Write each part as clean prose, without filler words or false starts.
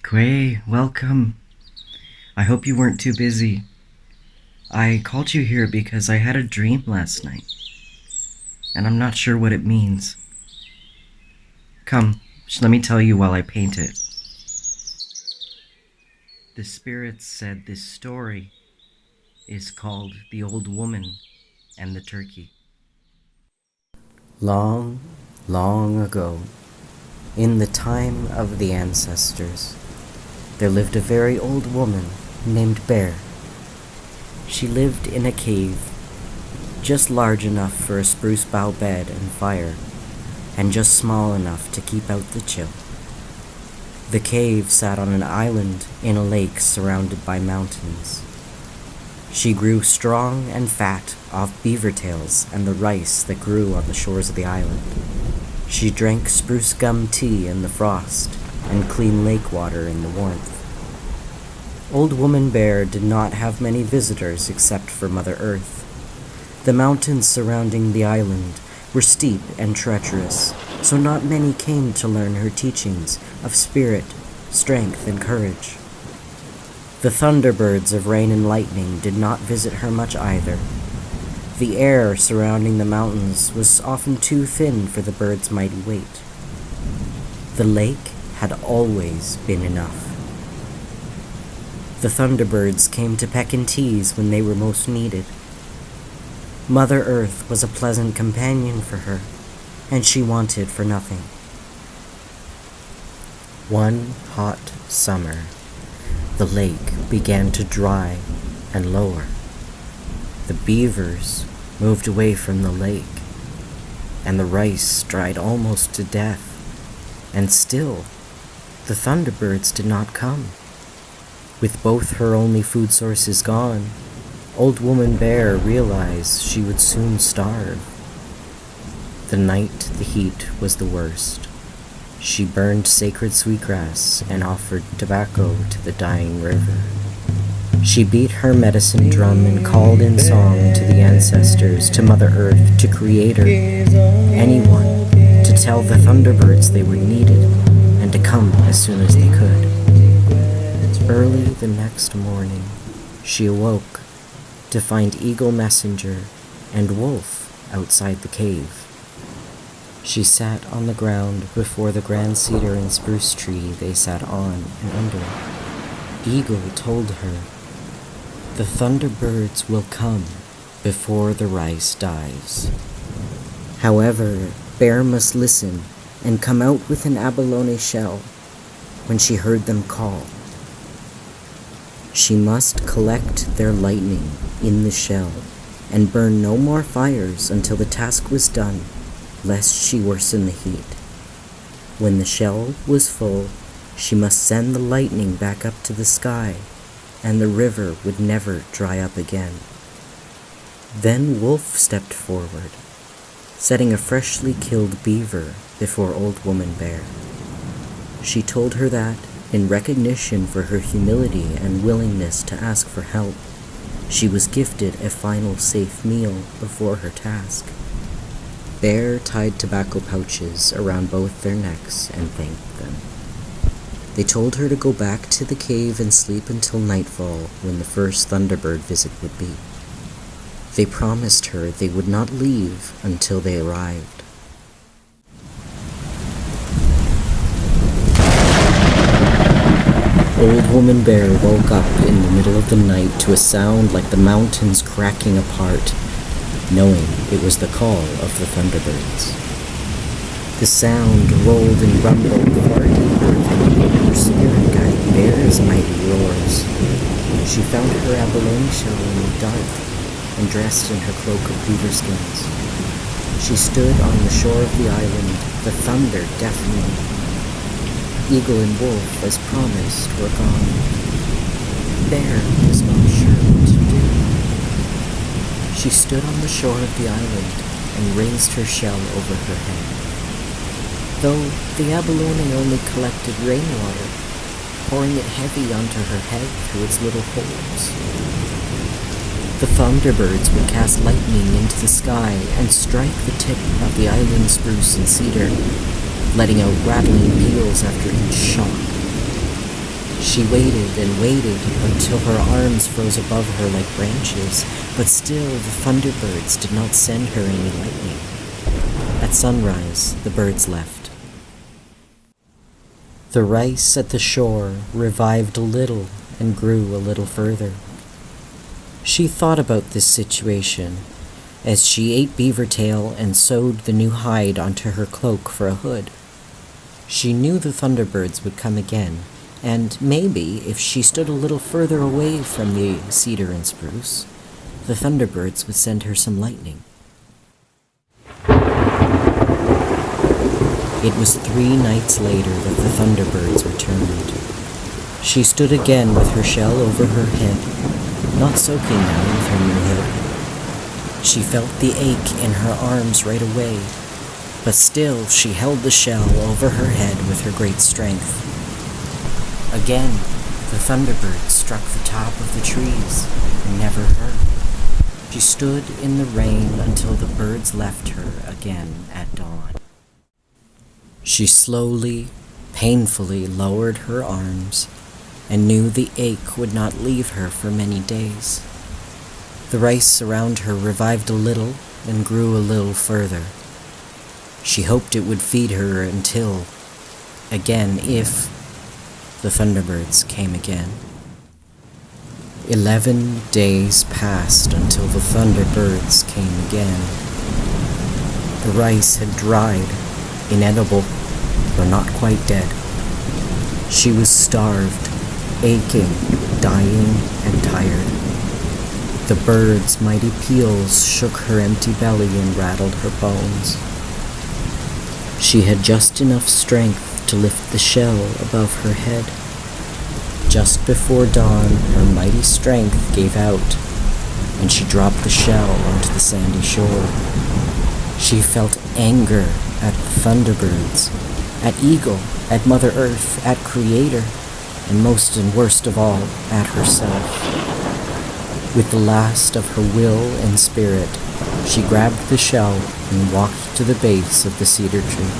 Quay, welcome. I hope you weren't too busy. I called you here because I had a dream last night, and I'm not sure what it means. Come, let me tell you while I paint it. The spirits said this story is called The Old Woman and the Turkey. Long, long ago, in the time of the ancestors, there lived a very old woman named Bear. She lived in a cave, just large enough for a spruce bough bed and fire, and just small enough to keep out the chill. The cave sat on an island in a lake surrounded by mountains. She grew strong and fat off beaver tails and the rice that grew on the shores of the island. She drank spruce gum tea in the frost and clean lake water in the warmth. Old Woman Bear did not have many visitors except for Mother Earth. The mountains surrounding the island were steep and treacherous, so not many came to learn her teachings of spirit, strength, and courage. The thunderbirds of rain and lightning did not visit her much either. The air surrounding the mountains was often too thin for the birds' mighty weight. The lake had always been enough. The thunderbirds came to peck and tease when they were most needed. Mother Earth was a pleasant companion for her, and she wanted for nothing. One hot summer, the lake began to dry and lower. The beavers moved away from the lake, and the rice dried almost to death, and still the thunderbirds did not come. With both her only food sources gone, Old Woman Bear realized she would soon starve. The night the heat was the worst, she burned sacred sweetgrass and offered tobacco to the dying river. She beat her medicine drum and called in song to the ancestors, to Mother Earth, to Creator, anyone, to tell the thunderbirds they were needed and to come as soon as they could. Early the next morning, she awoke to find Eagle Messenger and Wolf outside the cave. She sat on the ground before the grand cedar and spruce tree they sat on and under. Eagle told her, "The thunderbirds will come before the rice dies. However, Bear must listen and come out with an abalone shell when she heard them call. She must collect their lightning in the shell and burn no more fires until the task was done, lest she worsen the heat. When the shell was full, she must send the lightning back up to the sky, and the river would never dry up again." Then Wolf stepped forward, setting a freshly killed beaver before Old Woman Bear. She told her that, in recognition for her humility and willingness to ask for help, she was gifted a final safe meal before her task. Bear tied tobacco pouches around both their necks and thanked them. They told her to go back to the cave and sleep until nightfall, when the first thunderbird visit would be. They promised her they would not leave until they arrived. Old Woman Bear woke up in the middle of the night to a sound like the mountains cracking apart, knowing it was the call of the thunderbirds. The sound rolled and rumbled far deeper than her spirit guided Bear's mighty roars. She found her abalone shell in the dark and dressed in her cloak of beaver skins. She stood on the shore of the island, the thunder deafening. Eagle and Wolf, as promised, were gone. Bear was not sure what to do. She stood on the shore of the island and raised her shell over her head. Though the abalone only collected rainwater, pouring it heavy onto her head through its little holes. The thunderbirds would cast lightning into the sky and strike the tip of the island spruce and cedar, letting out rattling peals after each shock. She waited and waited until her arms froze above her like branches, but still the thunderbirds did not send her any lightning. At sunrise, the birds left. The rice at the shore revived a little and grew a little further. She thought about this situation as she ate beaver tail and sewed the new hide onto her cloak for a hood. She knew the thunderbirds would come again, and maybe if she stood a little further away from the cedar and spruce, the thunderbirds would send her some lightning. It was 3 nights later that the thunderbirds returned. She stood again with her shell over her head, not soaking now with her new hood. She felt the ache in her arms right away, but still she held the shell over her head with her great strength. Again, the thunderbirds struck the top of the trees and never heard. She stood in the rain until the birds left her again at dawn. She slowly, painfully lowered her arms and knew the ache would not leave her for many days. The rice around her revived a little and grew a little further. She hoped it would feed her until, again, if the thunderbirds came again. 11 days passed until the thunderbirds came again. The rice had dried, inedible, but not quite dead. She was starved, aching, dying, and tired. The birds' mighty peals shook her empty belly and rattled her bones. She had just enough strength to lift the shell above her head. Just before dawn, her mighty strength gave out, and she dropped the shell onto the sandy shore. She felt anger at the thunderbirds, at Eagle, at Mother Earth, at Creator, and most and worst of all, at herself. With the last of her will and spirit, she grabbed the shell and walked to the base of the cedar tree.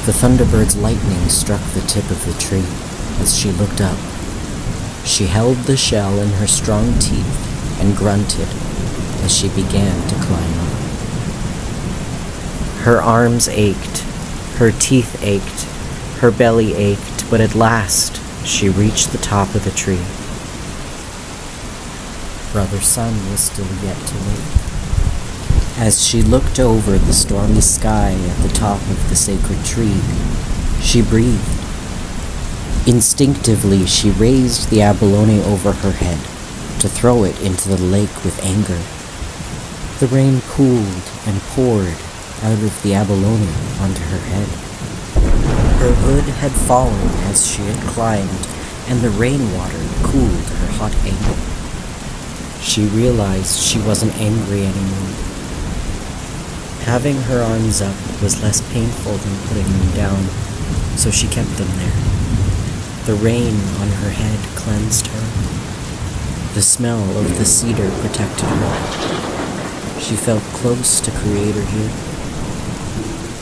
The thunderbird's lightning struck the tip of the tree as she looked up. She held the shell in her strong teeth and grunted as she began to climb up. Her arms ached, her teeth ached, her belly ached, but at last she reached the top of the tree. Brother Sun was still yet to wake. As she looked over the stormy sky at the top of the sacred tree, she breathed. Instinctively, she raised the abalone over her head to throw it into the lake with anger. The rain pooled and poured out of the abalone onto her head. Her hood had fallen as she had climbed, and the rainwater cooled her hot anger. She realized she wasn't angry anymore. Having her arms up was less painful than putting them down, so she kept them there. The rain on her head cleansed her. The smell of the cedar protected her. She felt close to Creator here.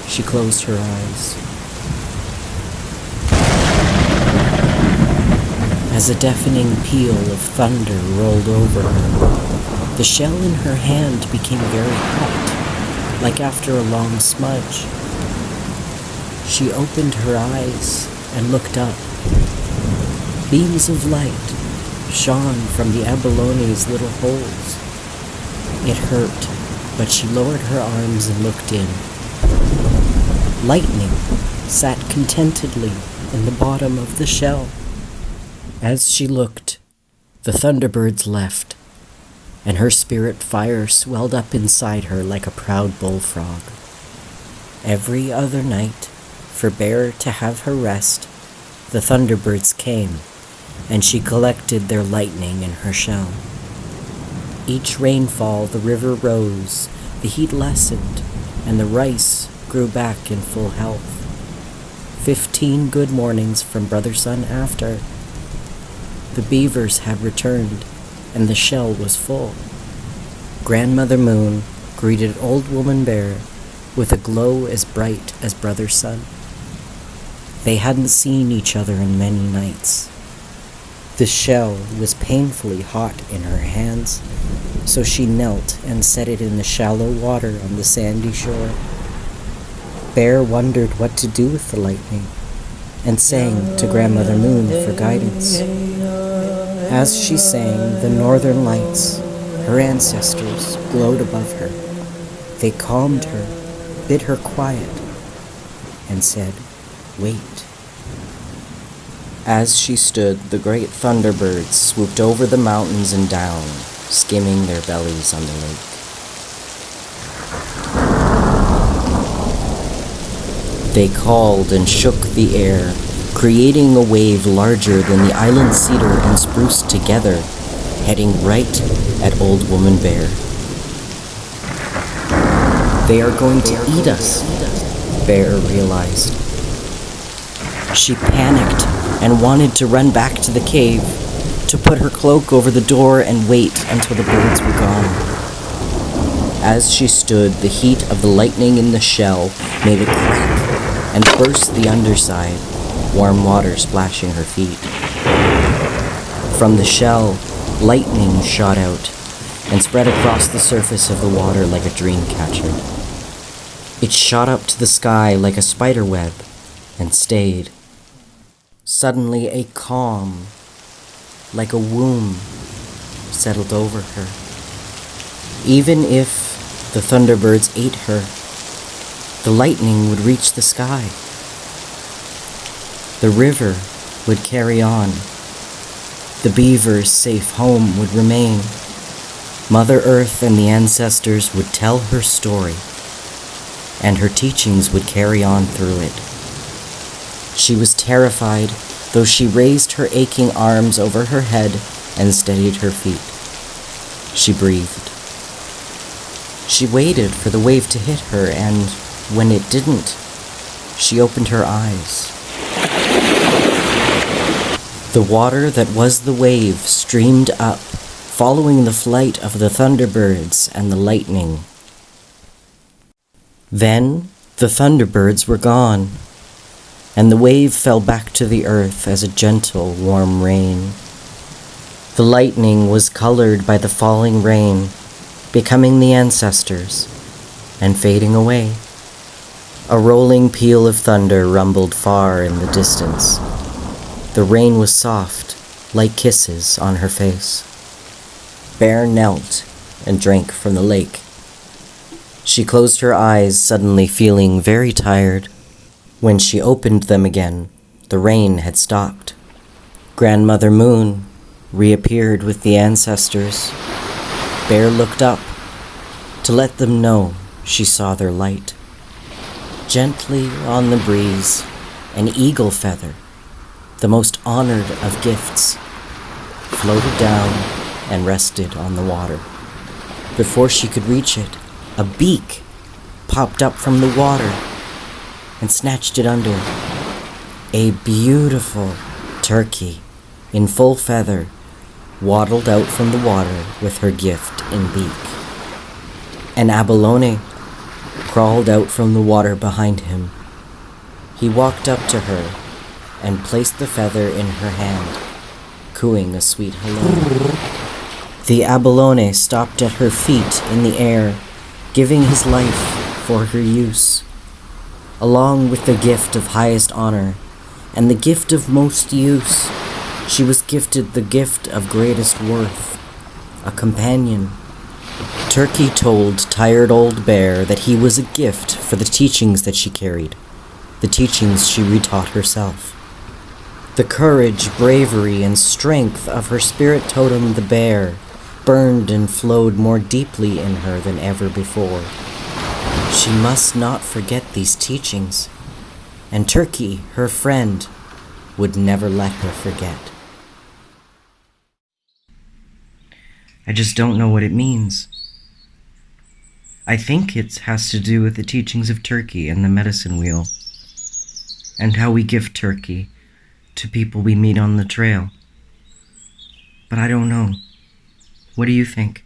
She closed her eyes. As a deafening peal of thunder rolled over her, the shell in her hand became very hot, like after a long smudge. She opened her eyes and looked up. Beams of light shone from the abalone's little holes. It hurt, but she lowered her arms and looked in. Lightning sat contentedly in the bottom of the shell. As she looked, the thunderbirds left, and her spirit fire swelled up inside her like a proud bullfrog. Every other night, for Bear to have her rest, the thunderbirds came, and she collected their lightning in her shell. Each rainfall the river rose, the heat lessened, and the rice grew back in full health. 15 good mornings from Brother Sun after. The beavers had returned, and the shell was full. Grandmother Moon greeted Old Woman Bear with a glow as bright as Brother Sun. They hadn't seen each other in many nights. The shell was painfully hot in her hands, so she knelt and set it in the shallow water on the sandy shore. Bear wondered what to do with the lightning and sang to Grandmother Moon for guidance. As she sang, the northern lights, her ancestors, glowed above her. They calmed her, bid her quiet, and said, "Wait." As she stood, the great thunderbirds swooped over the mountains and down, skimming their bellies on the lake. They called and shook the air, creating a wave larger than the island cedar and spruce together, heading right at Old Woman Bear. "They are going to eat us," Bear realized. She panicked and wanted to run back to the cave, to put her cloak over the door and wait until the birds were gone. As she stood, the heat of the lightning in the shell made it crack and burst the underside, warm water splashing her feet. From the shell, lightning shot out and spread across the surface of the water like a dream catcher. It shot up to the sky like a spider web and stayed. Suddenly a calm, like a womb, settled over her. Even if the thunderbirds ate her, the lightning would reach the sky. The river would carry on. The beaver's safe home would remain. Mother Earth and the ancestors would tell her story, and her teachings would carry on through it. She was terrified, though she raised her aching arms over her head and steadied her feet. She breathed. She waited for the wave to hit her, and when it didn't, she opened her eyes. The water that was the wave streamed up, following the flight of the thunderbirds and the lightning. Then the thunderbirds were gone, and the wave fell back to the earth as a gentle, warm rain. The lightning was colored by the falling rain, becoming the ancestors, and fading away. A rolling peal of thunder rumbled far in the distance. The rain was soft, like kisses on her face. Bear knelt and drank from the lake. She closed her eyes, suddenly feeling very tired. When she opened them again, the rain had stopped. Grandmother Moon reappeared with the ancestors. Bear looked up to let them know she saw their light. Gently on the breeze, an eagle feather, the most honored of gifts, floated down and rested on the water. Before she could reach it, a beak popped up from the water and snatched it under. A beautiful turkey in full feather waddled out from the water with her gift in beak. An abalone crawled out from the water behind him. He walked up to her and placed the feather in her hand, cooing a sweet hello. The abalone stopped at her feet in the air, giving his life for her use. Along with the gift of highest honor and the gift of most use, she was gifted the gift of greatest worth, a companion. Turkey told tired old Bear that he was a gift for the teachings that she carried, the teachings she retaught herself. The courage, bravery, and strength of her spirit totem, the bear, burned and flowed more deeply in her than ever before. She must not forget these teachings, and Turkey, her friend, would never let her forget. I just don't know what it means. I think it has to do with the teachings of Turkey and the medicine wheel, and how we give turkey to people we meet on the trail. But I don't know. What do you think?